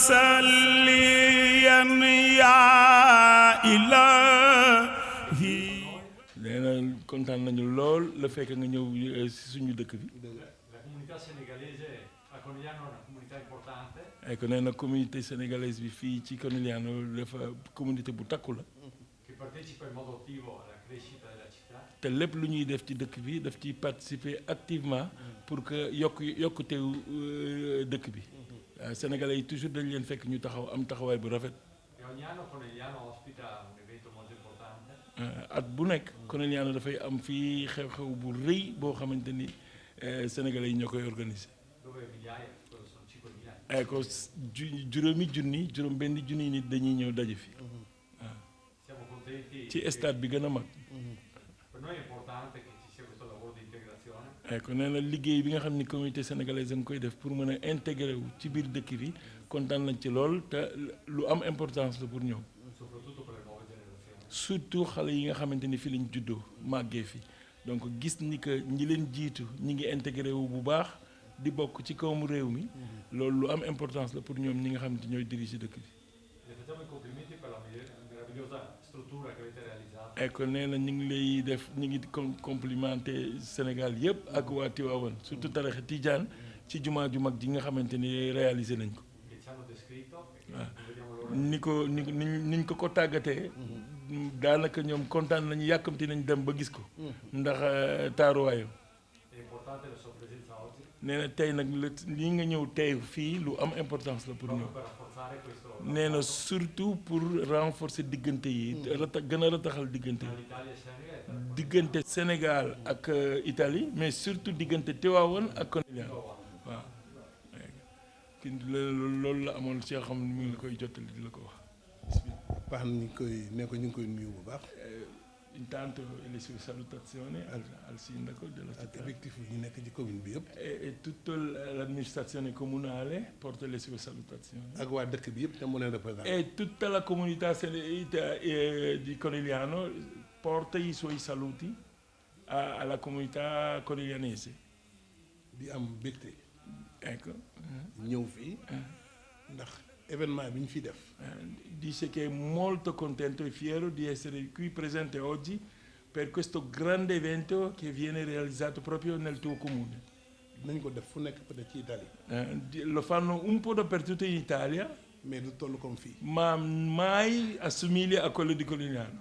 وسليا يا إلهي. nee na kontaan nañu lool la fekk nga ñëw si suñu dëkk bi. La comunità senegalese a Conigliano è una comunità importante. ecco nee na communauté sénégalaise bi fii ci Conigliano dafa communauté bu takku la. che partecipa in modo attivo alla crescita della città. te lépp lu ñuy def ci dëkk bi daf ciy participer activement pour que yokkuteewu dëkk bi. Sénégalais yi toujours dañ leen fekk ñu taxaw am taxawaay bu rafet. E ogni anno Conigliano ospita un evento molto importante. at bu nekk Conigliano dafay am fii xew-xew bu rëy boo xamante ni Sénégalais yi ñoo koy organiser. Dove migliaia, sono 5.000. ecco juróom benn junni nit dañuy ñëw daje fi. Siamo contenti. ci stade bi gën a mag. Per noi è importante che ci sia questo lavoro di integrazione. ecco nee na liggéey bi nga xam ni communauté sénégalaise nga koy def pour mën a intégrer wu ci biir dëkk bi kontaan nañ ci lool te lu am importance la pour ñoom. Soprattutto per le nuove generazioni. surtout xale yi nga xamante ni fi lañ juddoo màggee fi donc gis ni que ñi leen jiitu ñi ngi intégré wu bu baax di bokk ci kawmu réew mi loolu lu am importance la pour ñoom ñi nga xamante ñooy diriger dëkk bi. Le facciamo i complimenti per la meravigliosa struttura che avete realizzato. ecco nee na ñu ngi lay def ñu ngi complimenté Sénégal yëpp ak waa Tivaouane surtout tarixa Tijaan ci jumaa ju mag ji nga xamante ni réalisé nañ ko. Che ci hanno descritto. waaw Vediamo l'ora. niñ ko tàggatee daanaka ñoom kontaan nañu yàkkamti nañ dem ba gis ko ndax taaruwaayam. È importante la sua presenza oggi. nee na tey nag li nga ñëw tey fii lu am importance la pour Proprio ñoom. per rafforzare questo. nee na surtout pour renforcer diggante yi gën a rataxal diggante yi L'Italia e Senegal. diggante Sénégal ak Italie mais surtout diggante Tivaouane ak Conigliano waaw ki loolu la amoon ci xam ne mu ngi la koy jottali di la ko wax. baax na ñu ngi koy nuyu bu baax. intanto le sue salutazioni al sindaco della ak città effectif yi ñu nekk ci commune bi yëpp. e tutta l'amministrazione comunale porta le sue salutazioni. ak waa dëkk bi yëpp te mu leen représenté. E tutta la comunità di Conigliano porta i suoi saluti alla comunità coniglianese. di am mbégte Ecco. ñëw fii ndax événement bi ñu fi def. Dice che è molto contento e fiero di essere qui presente oggi per questo grande evento che viene realizzato proprio nel tuo comune. nañ ko def fu nekk peut-être ci Italie. Lo fanno un po' dappertutto in Italia, mais du toll comme fii. ma mai assomiglia a quello di Conigliano.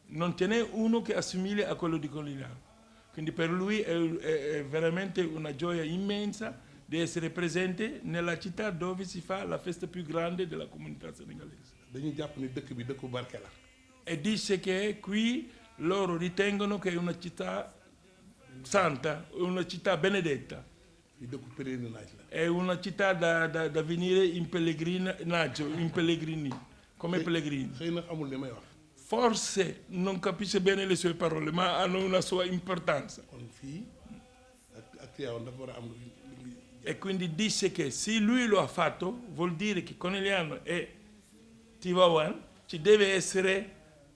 Non ce n'è uno che assomiglia a quello di Conigliano. Quindi per lui è veramente una gioia immensa di essere presente nella città dove si fa la festa più grande della comunità senegalese. dañu jàpp ni dëkk bi dëkku barke la. E dice che qui loro ritengono che è una città santa, una città benedetta. fii dëkku pèlerinage la. È una città da venire in pellegrinaggio, in pellegrini, come pellegrini. xëy na xamul li may wax. Forse non capisce bene le sue parole, ma hanno una sua importanza. kon fii ak Tivaouane dafa war a am lu E quindi dice che se lui lo ha fatto, vuol dire che Conigliano e Tivaouane ci deve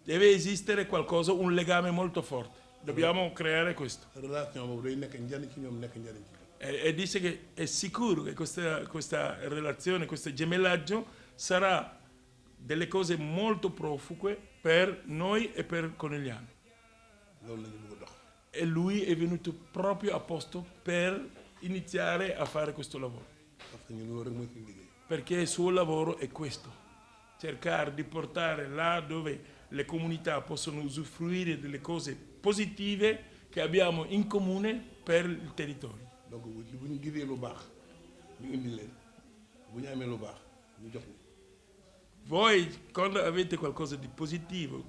esistere qualcosa, un legame molto forte. Dobbiamo creare questo. relation boobu day nekk njariñ ci ñoom nekk njariñ ci ñoom. E dice che è sicuro che questa relazione, questo gemellaggio sarà delle cose molto profughe per noi e per Conigliano. loolu la ñu bëgg a dox. E lui è venuto proprio apposta per iniziare a fare questo lavoro, parce que ñun loolu rek mooy suñu liggéey. perché il suo lavoro è questo, cercare di portare là dove le comunità possono usufruire delle cose positive che abbiamo in comune per il territorio. donc bu ñu gisee lu baax ñu indi leen bu ñu amee lu baax ñu jox leen. Voi quando avete qualcosa di positivo,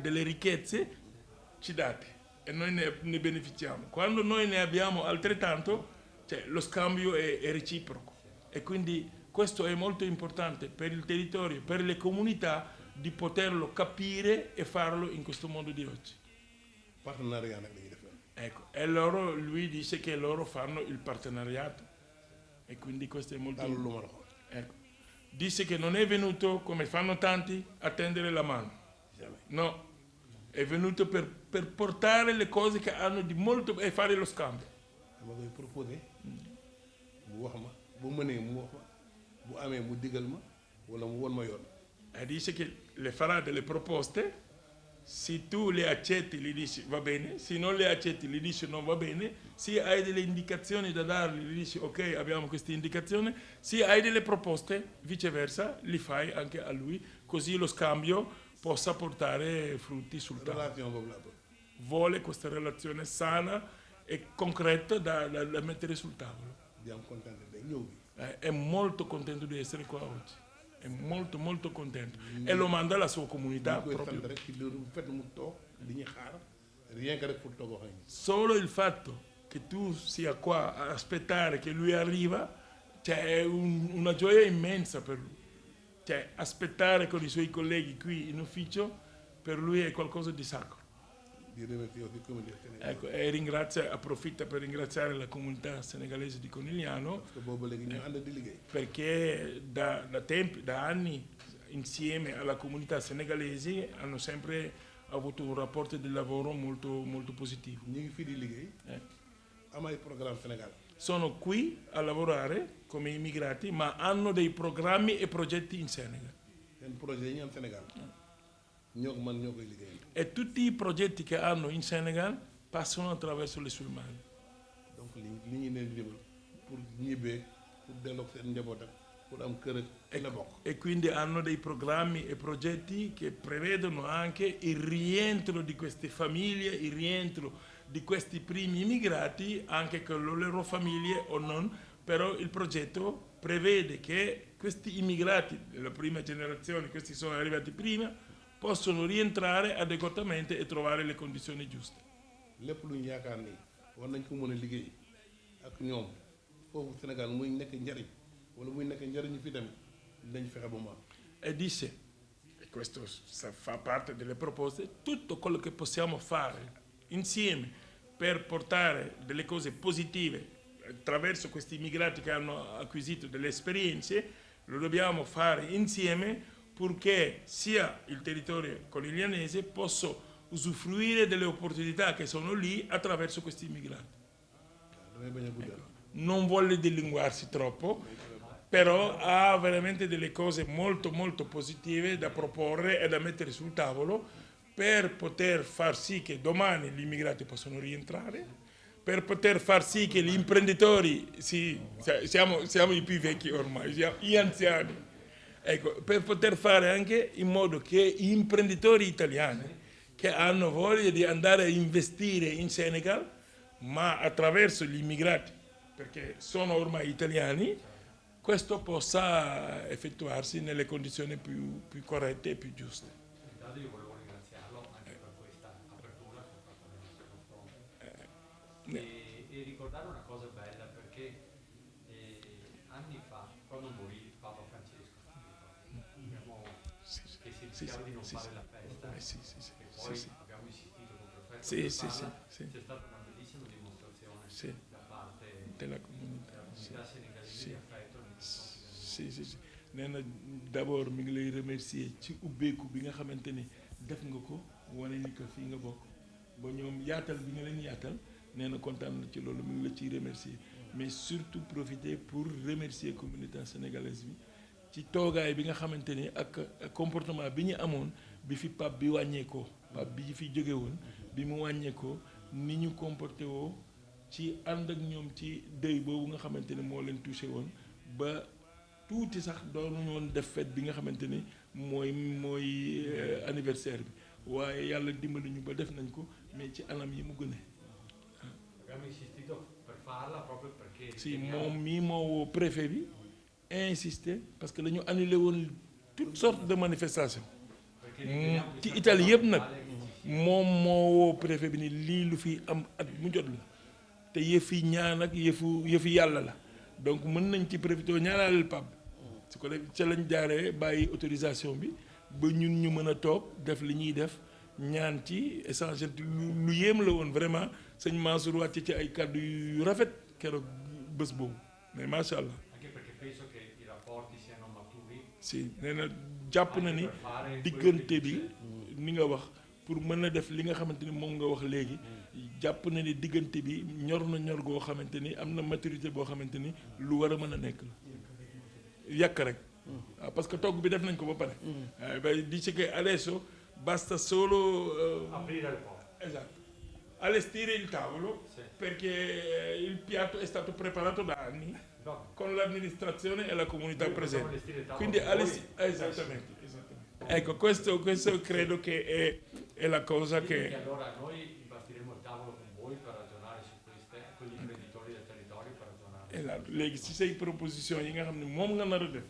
delle ricchezze, ci date e noi ne beneficiamo. Quando noi ne abbiamo altrettanto, cioè, lo scambio è reciproco e quindi questo è molto importante per il territorio, per le comunità di poterlo capire e farlo in questo mondo di oggi. partenariat nag dañuy def. Ecco, lui dice che loro fanno il partenariato e quindi questo è molto daal lu ma la xool. ecco. Dice che non è venuto, come fanno tanti, a tendere la mano. jamais. No, è venuto per portare le cose che hanno di molto e fare lo scambio. dama koy proposé mu wax ma bu mënee mu wax ma bu amee mu digal ma wala mu won ma yoon. E dice che le farà delle proposte, se tu le accetti gli dici va bene, se non le accetti gli dici non va bene, se hai delle indicazioni da dargli gli dici ok abbiamo questa indicazione, se hai delle proposte viceversa li fai anche a lui, così lo scambio possa portare frutti sul tavolo. relation boobu laa bëgg. Vuole questa relazione sana e concreta da mettere sul tavolo. di am kontaan day ñëw bi. È molto contento di essere qua oggi, è molto molto contento e lo manda alla sua comunità ñu koy sant proprio. rek ci lu fet mu toog di ñu xaar rien que rek pour toog wax ak ñun. Solo il fatto che tu sia qua a aspettare che lui arriva, cioè è una gioia immensa per lui. Cioè aspettare con i suoi colleghi qui in ufficio per lui è qualcosa di sacro. di remercier aussi communauté sénégalaise. Ecco, e approfitta per ringraziare la comunità senegalese di Conigliano parce que boobu léegi ñu ànd di liggéey. perché da anni insieme alla comunità senegalese hanno sempre avuto un rapporto di lavoro molto, molto positivo. ñu ngi fii di liggéey. am ay programme Sénégal. Sono qui a lavorare come immigrati, ma hanno dei programmi e progetti in Senegal. seen projet yi ñu am Sénégal. ñoo ko man ñoo koy liggéeyal. E tutti i progetti che hanno in Senegal passano attraverso le sue mani. donc li ñu leen di jëbal pour ñibbee pour delloo seen njaboot ak pour am kër ak la bokk. E quindi hanno dei programmi e progetti che prevedono anche il rientro di queste famiglie, il rientro di questi primi immigrati, anche con le loro famiglie o non, però il progetto prevede che questi immigrati della prima generazione, questi sono arrivati prima, possono rientrare adeguatamente e trovare le condizioni giuste. lépp lu ñu yaakaar ni war nañ ko mën a liggéey ak ñoom foofu Sénégal muy nekk njariñ wala muy nekk njariñu fi tamit dinañ fexe ba mu am. E disse, e questo fa parte delle proposte, tutto quello che possiamo fare insieme per portare delle cose positive attraverso questi immigrati che hanno acquisito delle esperienze, lo dobbiamo fare insieme purché sia il territorio coniglianese possa usufruire delle opportunità che sono lì attraverso questi immigrati. damay bañ a guddal. Non vuole dilungarsi troppo, però ha veramente delle cose molto molto positive da proporre e da mettere sul tavolo per poter far sì che domani gli immigrati possano rientrare, per poter far sì che gli imprenditori, siamo i più vecchi ormai, siamo gli anziani, ecco, per poter fare anche in modo che gli imprenditori italiani che hanno voglia di andare a investire in Senegal, ma attraverso gli immigrati, perché sono ormai italiani, questo possa effettuarsi nelle condizioni più corrette e più giuste. Intanto io volevo ringraziarlo anche per questa apertura che ha fatto nei nostri confronti e ricordare una cosa bella perché anni fa, quando morì Papa Francesco, abbiamo che si rischiava di non fare la festa e poi abbiamo insistito con il prefetto per farla, c'è stata una bellissima dimostrazione da parte della comunità senegalese di affetto nei confronti del si nee na d'abord mi ngi lay remercier ci ubbeeku bi nga xamante ni def nga ko wane ni que fii nga bokk ba ñoom yaatal bi nga leen yaatal nee na kontaan na ci loolu mi ngi la ciy remercier mais surtout profiter pour remercier communauté sénégalaise bi ci toogaay bi nga xamante ni ak comportement bi ñu amoon bi fi Pape bi wàññeekoo Pape bi fi jóge woon bi mu wàññeekoo ni ñu comporté woo ci ànd ak ñoom ci deuil boobu nga xamante ni moo leen touché woon ba tuuti sax doonuñu woon def fête bi nga xamante ni mooy anniversaire bi waaye yàlla dimbali ñu ba def nañ ko mais ci anam yi mu gëne. Abbiamo insistito per farla proprio perché si moom mii moo woo préfet bi insister parce que dañu annulé woon toutes sortes de manifestations ci Italie yëpp nag moom moo woo préfet bi ni lii lu fi am at mu jot la te yëfi ñaan ak yëfi yàlla la donc mën nañ ci profité ñaanaleel Pape su ko def ca lañ jaaree bàyyi autorisation bi ba ñun ñu mën a toog def li ñuy def ñaan ci essentiel lu yéem la woon vraiment sëñ Mansour wàcce ci ay kàddu yu rafet keroog bés boobu mais macha allah. anche perché penso che i rapporti siano maturi. si nee na jàpp na ni diggante bi ni nga wax pour mën a def li nga xamante ni moom nga wax léegi jàpp na ni diggante bi ñor na ñor goo xamante ni am na maturité boo xamante ni lu war a mën a nekk la yàq rek. Parce que togg bi def nañ ko ba pare. Dice che adesso basta solo aprire il po'. esatto, allestire il tavolo Sì. perché il piatto è stato preparato da anni No, con l'amministrazione e la comunità noi possiamo presente. allestire il tavolo Quindi con voi. esattamente. Ecco, questo credo che è la cosa Quindi che... allora noi impartiremo il tavolo con voi per ragionare su queste, con gli imprenditori del territorio per ragionare. Esatto, léegi si say proposition yi nga xam ne moom nga nar a def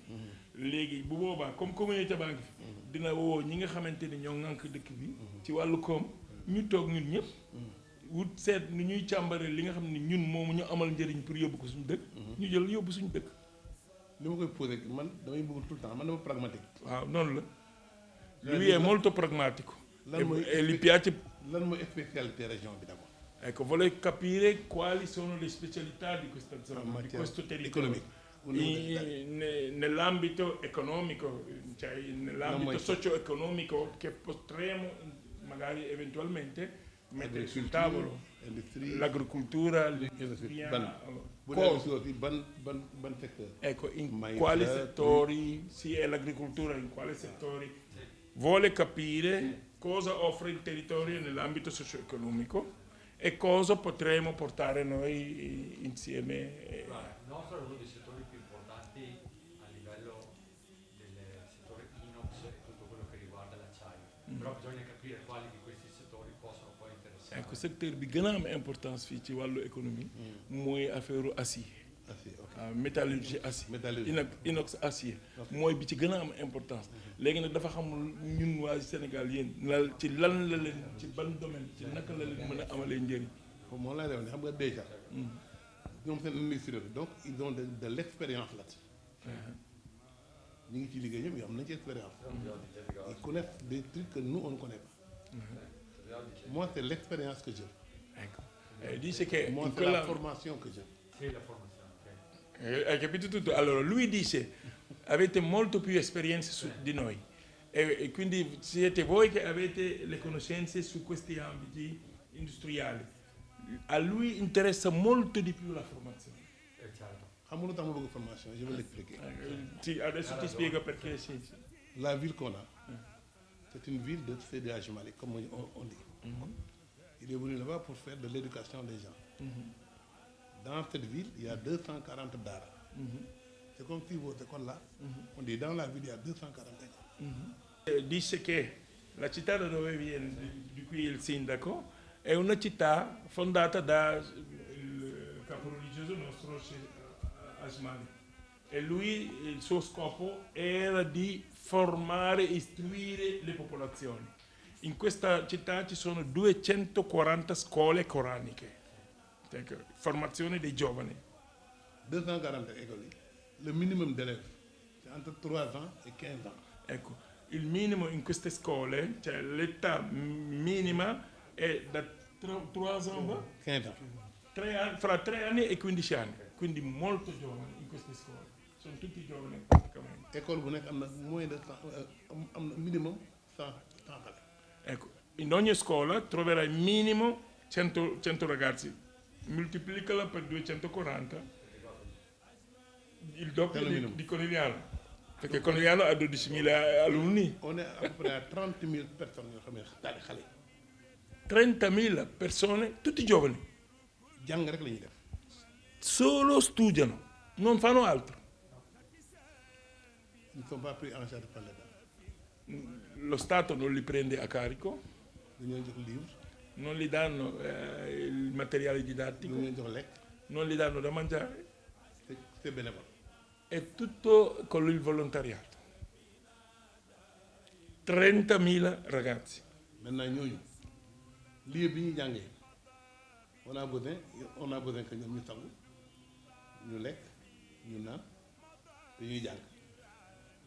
léegi bu boobaa comme communauté baa ngi fi dina woo ñi nga xamante ni ñoo ŋànk dëkk bi ci wàllu koom ñu toog ñun ñëpp wut seet ni ñuy càmbare li nga xam ne ñun moomu ñu amal njëriñ pour yóbbu ko suñu dëkk ñu jël yóbbu suñu dëkk. li ma koy posé man damay bëgg tout le temps man dama pragmatique. waaw noonu la lui è molto pragmatico e gli piace. lan mooy spécialité région bi d'abord. Ecco, volevo capire quali sono le specialità di questa zona, di questo territorio. Nell'ambito economico, cioè nell'ambito socio-economico che potremo magari eventualmente mettere sul tavolo. L'agricoltura, l'industria. ban secteur. Ecco, in quali settori, sì, è l'agricoltura, in quali settori. Vuole capire cosa offre il territorio nell'ambito socio-economico e cosa potremo portare noi insieme. Guarda, il nostro è uno dei settori più importanti a livello del settore inox e tutto quello che riguarda l'acciaio, però bisogna capire quali di questi settori possono poi interessare. Ecco, secteur bi gën a am importance fii ci wàllu économie mooy affaire acier. Métallurgie acier. Inox acier mooy bi ci gën a am importance. léegi nag dafa xamul ñun waa Sénégal yéen ci lan la leen ci ban domaine ci naka la leen mën a amalee njëriñ. moom laa lay wax ne xam nga déjà ñoom seen industrie donc ils ont de l'expérience là-dessus. ñu ngi ci liggéey ñoom yoo xam nañ ci expérience. Ils connaissent des trucs que nous on ne connaît pas. Moi c'est l'expérience que j'ai. Ecco. Dice che Moi c'est la formation que j'ai. Sì, la formazione. Hai capito tutto? Allora lui dice avete molto più esperienze di noi e quindi siete voi che avete le conoscenze su questi ambiti industriali. A lui interessa molto di più la formazione. Certo. xam nga lu tax ma bëgg formation je vais l'expliquer. Sì, adesso ti spiego perché sì. La ville qu'on a c'est une ville de Seydi Hadji Malick comme on dit. Il est venu là-bas pour faire de l'éducation des gens. Dans cette ville, il y a 240 daara. C'est comme si votre école là, on dit dans la ville il y a 240 écoles. Dice che la città da dove viene, di cui è il sindaco, è una città fondata dal caporeligioso nostro Asmani. E lui, il suo scopo era di formare, istruire le popolazioni. In questa città ci sono 240 scuole coraniche. Formazione dei giovani. 240 écoles yi le minimum d'élèves c'est entre 3 ans et 15 ans. Ecco, il minimo in queste scuole, cioè l'età minima è da 3 ans, 15 ans. fra 3 anni e 15 anni, quindi molto giovani in queste scuole. Sono tutti giovani praticamente. École bu nekk am na moins de 100 am na minimum 100 xale. Ecco, in ogni scuola troverai minimo 100 ragazzi. Moltiplicala per 240, il doppio di Conigliano, perché Conigliano ha 12.000 alunni. On est à peu près à 30.000 personnes yoo xam ne daal xale. 30.000 persone, tutti giovani. jàng rek la ñuy def. Solo studiano, non fanno altro. Ils ne sont pas pris en charge par l'État. Lo Stato non li prende a carico, dañoo jox livre. non gli danno il materiale didattico, dañoo jox lekk. non gli danno da mangiare, c'est bénévole. è tutto con il volontariato. 30.000 ragazzi. Maintenant ñooñu lieu bi ñuy jàngee on a besoin que ñoom ñu sangu ñu lekk ñu naan te ñuy jàng.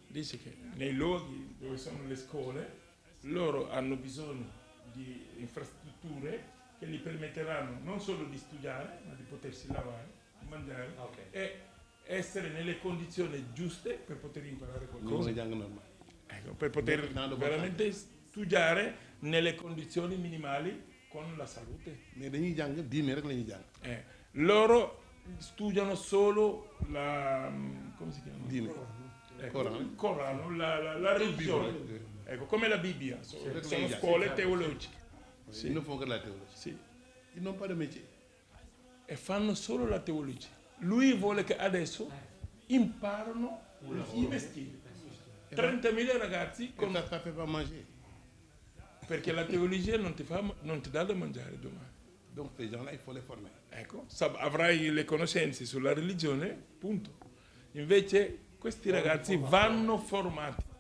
Dice che nei luoghi dove sono le scuole loro hanno bisogno di infrastrutture che gli permetteranno non solo di studiare ma di potersi lavare, mangiare e essere nelle condizioni giuste per poter imparare qualcosa. Ecco, per poter veramente studiare nelle condizioni minimali con la salute. Mais dañuy jàng diine rek la ñuy jàng. Loro studiano solo la come si chiama? Diine. Corano, la religione, ecco, come la Bibbia, sono scuole teologiche. Ils ne font que la théologie. Sì. Ils n'ont pas de métier. E fanno solo la teologia. Lui vuole che adesso imparano i mestieri. 30.000 ragazzi Ça ne fait pas manger. perché la teologia non ti dà da mangiare domani. Donc ces gens-là, il faut les former. Ecco, avrai le conoscenze sulla religione, punto. Invece questi ragazzi vanno formati.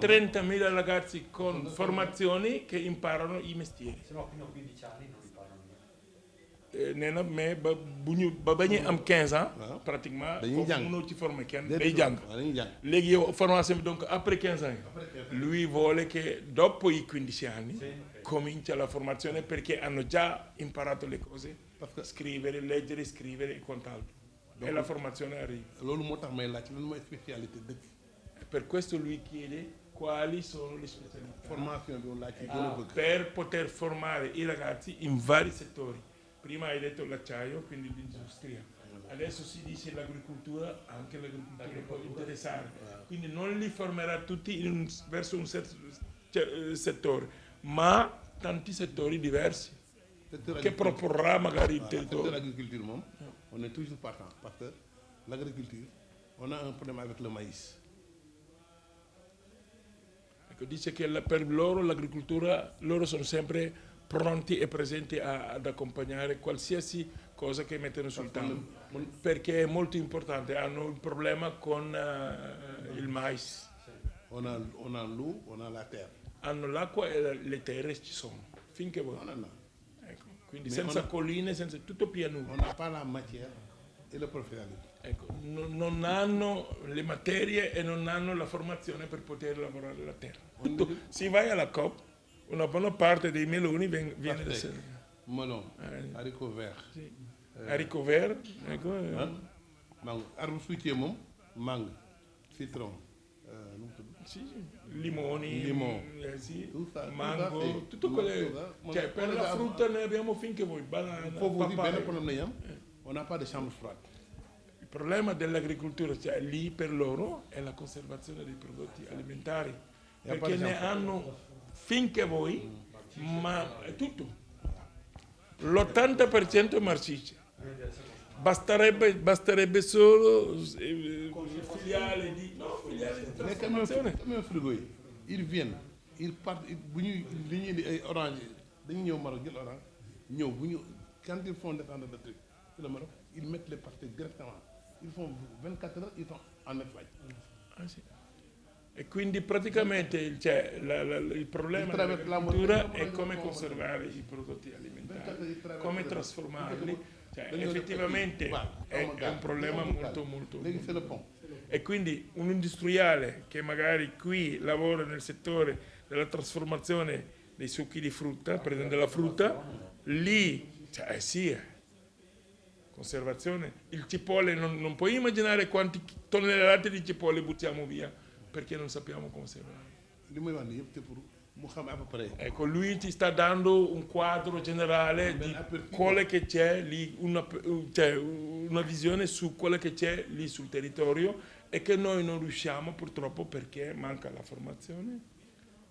30.000 ragazzi con formazioni che imparano i mestieri. Se no fino a 15 anni non imparano niente. nee na mais ba ba ñuy am 15 ans. waaw pratiquement dañuy foofu jàng mënoo ci former kenn day jàng. waaw dañuy jàng. léegi yow formation bi donc après 15 ans lui vuole che dopo i 15 anni comincia la formazione perché hanno già imparato le cose, scrivere, leggere, scrivere e quant'altro. E la formazione arriva. loolu moo tax may laaj lan mooy spécialité dëkk. Per questo lui chiede quali sono le specialità formation bi mu laaj ci gën a bëgg. per poter formare i ragazzi in vari settori. Prima hai detto l'acciaio, quindi l'industria. Adesso si dice l'agricoltura, anche l'agricoltura può interessare. Quindi non li formerà tutti verso un settore, ma tanti settori diversi che proporrà magari il territorio. L'agriculture moom on est toujours partant parce que l'agriculture on a un problème avec le maïs. Ecco, dice che per loro l'agricoltura, loro sono sempre pronti e presenti ad accompagnare qualsiasi cosa che mettono sul tavolo, perché è molto importante, hanno un problema con il mais. On a l'eau, on a la terre. Hanno l'acqua e le terre ci sono, finché vuoi. Ecco, quindi senza colline, senza tutto pianura. On n'a pas la matière et le professionnalisme. Ecco, non hanno le materie e non hanno la formazione per poter lavorare la terra. Tutto, se vai alla COP, una buona parte dei meloni viene da Senegal. Melon, haricot vert. Sì. Haricot vert, ecco. Mango, arbre fruitier moom, mangue, citron, sì, limoni, limon, sì, tutto mango, tutto quelle, cioè per la frutta ne abbiamo finché vuoi, banana, papaya. On n'a pas de chambre froide. Il problema dell'agricoltura, cioè lì per loro, è la conservazione dei prodotti alimentari, perché ne hanno finché vuoi, ma è tutto. L'80% è marciccia. Basterebbe solo filiale di trasformazione. Comme frigo yi, ils viennent, ils partent, bu ñuy li ñuy di ay orange dañuy ñëw Maroc jël orange ñëw bu ñu quand ils font descendre le truc sur le Maroc, ils mettent les pastèques directement. Ils font 24 heures, ils sont en Espagne. Ah, sì. E quindi praticamente il problema dell'agricoltura è come conservare i prodotti alimentari, come trasformarli, cioè, effettivamente è un problema molto. E quindi un industriale che magari qui lavora nel settore della trasformazione dei succhi di frutta, prendendo la frutta, lì, cioè sì, conservazione. Il cipolle, non puoi immaginare quanti tonnellate di cipolle buttiamo via perché non sappiamo conservare. Ecco, lui ti sta dando un quadro generale di quello che c'è lì, una visione su quello che c'è lì sul territorio e che noi non riusciamo purtroppo perché manca la formazione,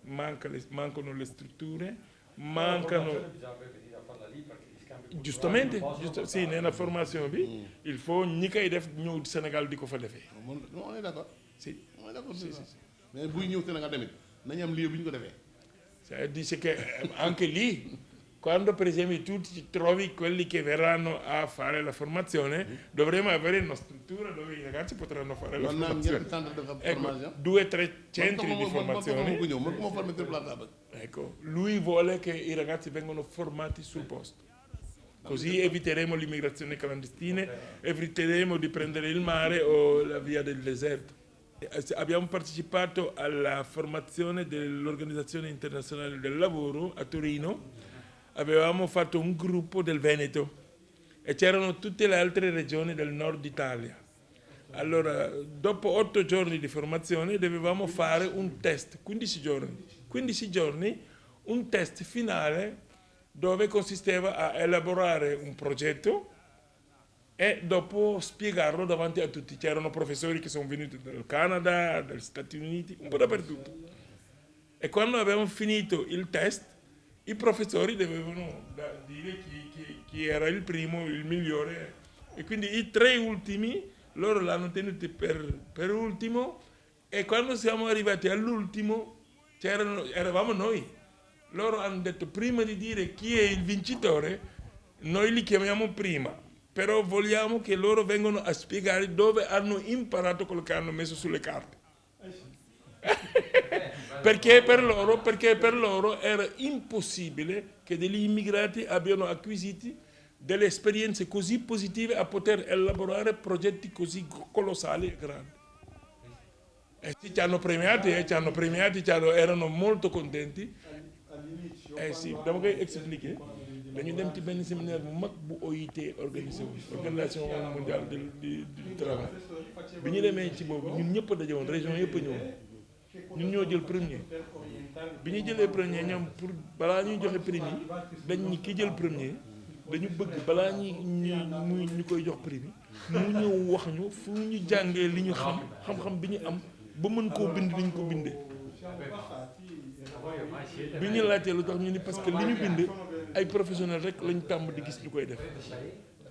mancano le strutture, mancano... Giustamente, sì, nella formazione bi il faut ñi koy def ñëw Sénégal di ko fa defee. On est d'accord. Sì. On est d'accord. Sì. Mais buy ñëw Sénégal tamit nañu am lieu bu ñu ko defee. Cioè, dice che anche lì, quando per esempio tu ti trovi quelli che verranno a fare la formazione, dovremo avere una struttura dove i ragazzi potranno fare la formazione. Ecco, 2 o 3 centri di formazione. Ecco, lui vuole che i ragazzi vengano formati sul posto. Così eviteremo l'immigrazione clandestina, eviteremo di prendere il mare o la via del deserto. Abbiamo partecipato alla formazione dell'Organizzazione Internazionale del Lavoro a Torino, avevamo fatto un gruppo del Veneto e c'erano tutte le altre regioni del nord Italia. Allora, dopo 8 giorni di formazione dovevamo fare un test, 15 giorni, un test finale dove consisteva a elaborare un progetto e dopo spiegarlo davanti a tutti. C'erano professori che sono venuti dal Canada, dagli Stati Uniti, un po' dappertutto. E quando abbiamo finito il test, i professori dovevano dire chi era il primo, il migliore. E quindi i 3 ultimi, loro l'hanno tenuti per ultimo, e quando siamo arrivati all'ultimo, eravamo noi. Loro hanno detto, prima di dire chi è il vincitore, noi li chiamiamo prima, però vogliamo che loro vengano a spiegare dove hanno imparato quello che hanno messo sulle carte. perché per loro era impossibile che degli immigrati abbiano acquisito delle esperienze così positive a poter elaborare progetti così colossali e grandi. E ci hanno premiati, erano molto contenti. Si dama koy expliquer dañu dem ci benn séminaire bu mag bu OIT organisé wu organisation mondiale du travail bi ñu demee ci boobu ñun ñëpp a daje woon région yëpp a ñëwoon ñun ñoo jël premier bi ñu jëlee premier ñoom pour balaa ñuy joxe prix yi dañ ñi ki jël premier dañu bëgg balaa ñu koy jox prix bi mu ñëw wax ñu fu ñu jàngee li ñu xam-xam bi ñu am ba mën koo bind ni ñu ko bindee. bi ñu laajtee lu tax ñu ni parce que li ñu bind ay professionnels rek lañ tàmm di gis ñu koy def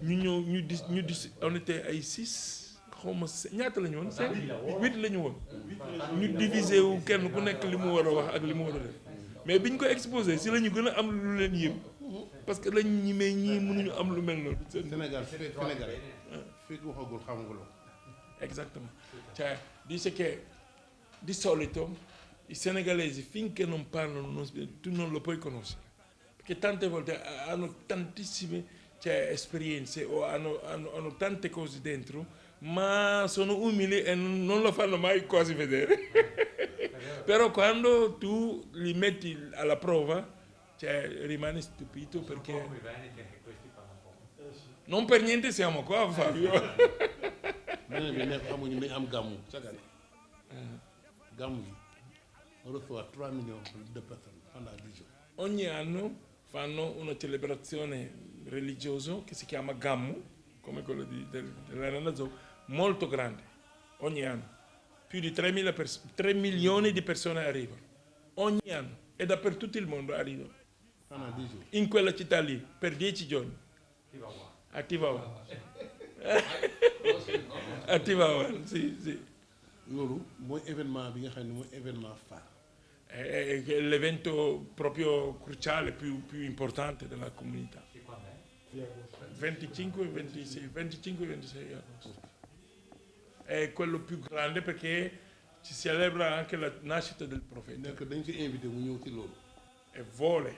ñu ñëw ñu dis on était ay 6 xawma ñaata la ñu woon 5 8 la ñu woon ñu diviser wu kenn ku nekk li mu war a wax ak li mu war a def mais biñ ko exposé si la ñu gën a am lu leen yëm parce que lañ ñi mais ñii mënuñu am lu mel noonu. Sénégal fekk waxagul xamaguloo. Exactement, cioè dice che di solito i senegalesi finché non parlano tu non lo puoi conoscere, perché tante volte hanno tantissime esperienze o hanno tante cose dentro, ma sono umili e non lo fanno mai quasi vedere. Però quando tu li metti alla prova, rimani stupito perché non per niente siamo qua, Fabio. beneen bi nekk xamuñu ne am gàmmu chaque année gàmmu gi on reçoit 3 millions de personnes pendant 10 jours. Ogni anno fanno una celebrazione religiosa che si chiama Gammu, come quello dell'Arena Zoo, molto grande, ogni anno. Più di 3 milioni di persone arrivano, ogni anno, e dappertutto il mondo arrivano. Pendant 10 jours. In quella città lì, per 10 giorni. A Tivaouane. A Tivaouane, sì. Loolu mooy événement bi nga xam ne mooy événement phare. È l'evento proprio cruciale, più importante della comunità. 25 e 26 agosto. È quello più grande perché ci si celebra anche la nascita del profeta. nekk dañ ko invité mu ñëw ci loolu. E vuole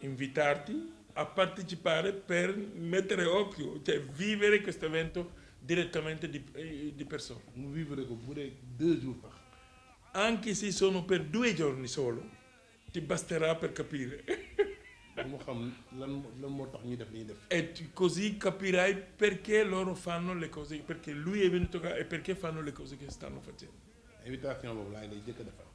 invitarti a partecipare per mettere occhio, cioè vivere questo evento direttamente di persona. mu vivere ko bu dee 2 jours sax. Anche se sono per 2 giorni solo, ti basterà per capire. mu xam lan moo tax ñu def li ñuy def. E così capirai perché loro fanno le cose, perché lui è venuto qua e perché fanno le cose che stanno facendo. invitation boobu laa lay jëkk a defal.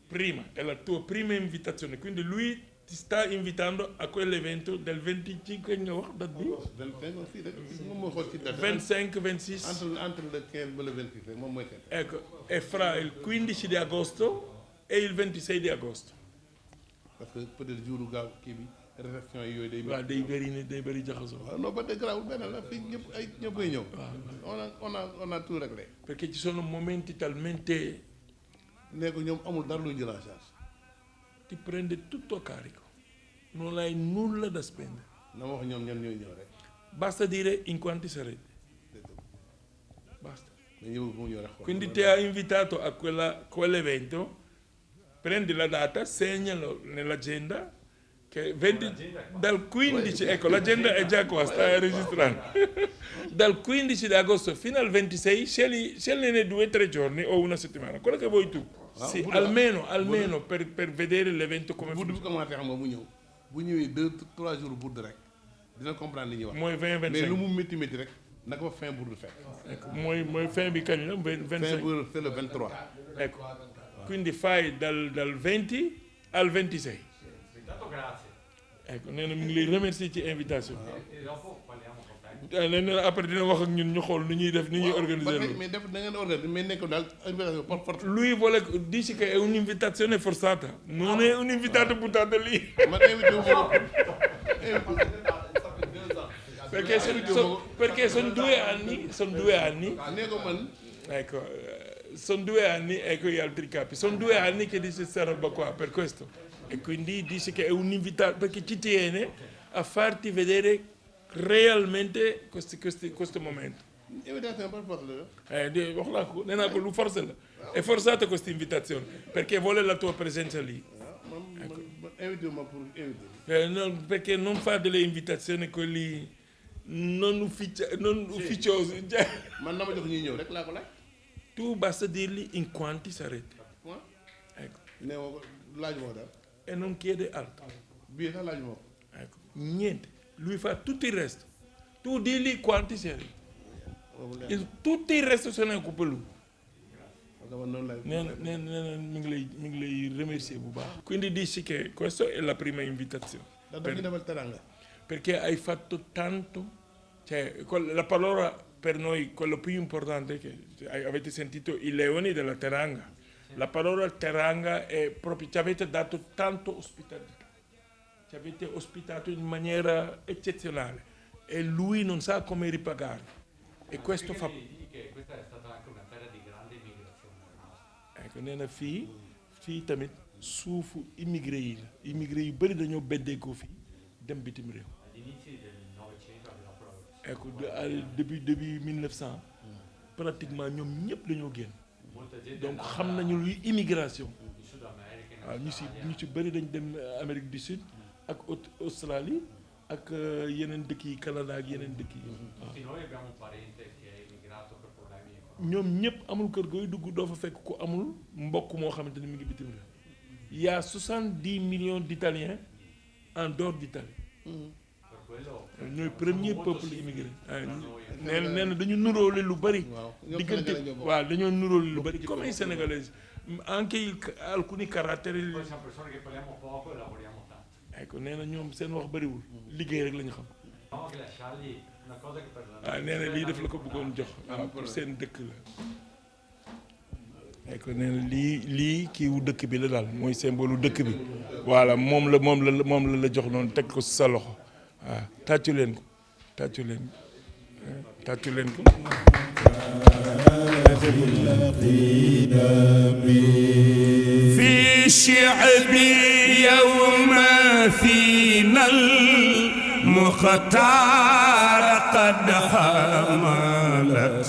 Prima, è la tua prima invitazione, quindi lui ti sta invitando a quell'evento del 25, nga wax date bi? 25 fii rek moom mooy xool ci date. 25, 26. entre le 15 ba le 26 rek moom mooy seet. Ecco, è fra il 15 di agosto e il 26 di agosto. parce que peut-être jour gaaw kii bi réception yooyu day. waaw day bëri jaxasoo. waaw non ba tey garaawul benn la fii ñëpp ay ñëw. on a tout réglé. Perché ci sono momenti talmente. nee ko ñoom amul dara lu ñu jël en charge. Ti prende tutto a carico, non hai nulla da spendere. na ma wax ñoom ñan ñooy ñëw rek. Basta dire in quanti sarete. Basta. mais ñëw mu ñëw rek xool. Quindi ti ha invitato a quell'evento, prendi la data, segnalo nell'agenda, che dal 15, ecco l'agenda è già qua, sta registrando. Dal 15 di agosto fino al 26 scegliene 2 o 3 giorni o una settimana, quello che vuoi tu. Sì, almeno per vedere l'evento come funziona. Bu commencé xam nga mu ñëw bu ñëwee 2-3 jours bourde rek dina comprendre li ñuy wax. mooy 20-25 mais lu mu métti rek naka fa fin bourde fekk. Ecco, mooy fin bi kañ la 25. fin bourde c'est le 23. Ecco, quindi fai dal 20 al 26. Intanto grazie. Ecco, nee na mi ngi lay remercier ci invitation. E dopo parliamo con te. nee na après dina wax ak ñun ñu xool nu ñuy def ni ñuy organiser loolu. mais def da ngeen organiser mais nekk daal invitation par force. Lui dice che è un'invitazione forzata, non è un invitato buttato lì. man invité wu ma perché sono 2 anni, nee ko man. ecco, sono 2 anni, ecco gli altri capi, sono 2 anni che dice questa roba qua, per questo. E quindi dice che è un invitato, perché ci tiene a farti vedere realmente questo momento. invitation par force la. Wax naa ko nee naa ko lu forcé la. È forzata questa invitazione, perché vuole la tua presenza lì. man invité wu ma pour inviter. Non, perché non fa delle invitazioni quelli non ufficiosi. man na ma jox ñuy ñëw rek laa ko laaj. Tu basta dirgli in quanti sarete. Ecco. nee ma ko laaj moo daal. E non chiede altro. bii sax laaj moo ko. Ecco. Niente. Lui fa tutto il resto. Tu digli quanti siete. Tutto il resto se ne occupa lui. Mi ngi lay remercier bu baax. Quindi dici che questa è la prima invitazione. Perché hai fatto tanto, cioè la parola per noi, quello più importante che avete sentito, i leoni della Teranga. La parola Teranga è proprio, ci avete dato tanto ospitalità, ci avete ospitato in maniera eccezionale e lui non sa come ripagare. E questo fa. Che questa è stata anche una terra di grande immigrazione. Ecco, nee na fii tamit suufu immigré yi la immigré yu bëri dañoo beddeekoo fii dem bitim réew. Agli inizi del Novecento dopo. Ecco, début 1900 pratiquement ñoom ñëpp dañoo génn. Donc xam nañu luy immigration. waaw ñu ci bëri dañ dem Amérique du Sud ak Australie ak yeneen dëkk yi Canada ak yeneen dëkk yi. Tutti noi abbiamo un parente che è immigrato per problemi economici. ñoom ñëpp amul kër gooy dugg doo fa fekk ku amul mbokk moo xamante ni mi ngi bitim réew. Il y a 70 millions d'Italiens en dehors d'Italie. ñooy premier peuple immigré. nee na dañu nuróole lu bëri. diggante waaw dañoo nuróole lu bëri comme ay sénégalais anche alcuni caratteri. Poi siamo persone che parliamo poco e lavoriamo tanto. Ecco, nee na ñoom seen wax bëriwul liggéey rek la ñu xam. Nee na lii daf la ko bëggoon jox pour seen dëkk la. Ecco, nee na lii kiiwu dëkk bi la daal mooy symbole dëkk bi voilà moom la jox noonu teg ko sa loxo waaw tàccu leen ko. في شعبي يوم فينا المختار قد حملت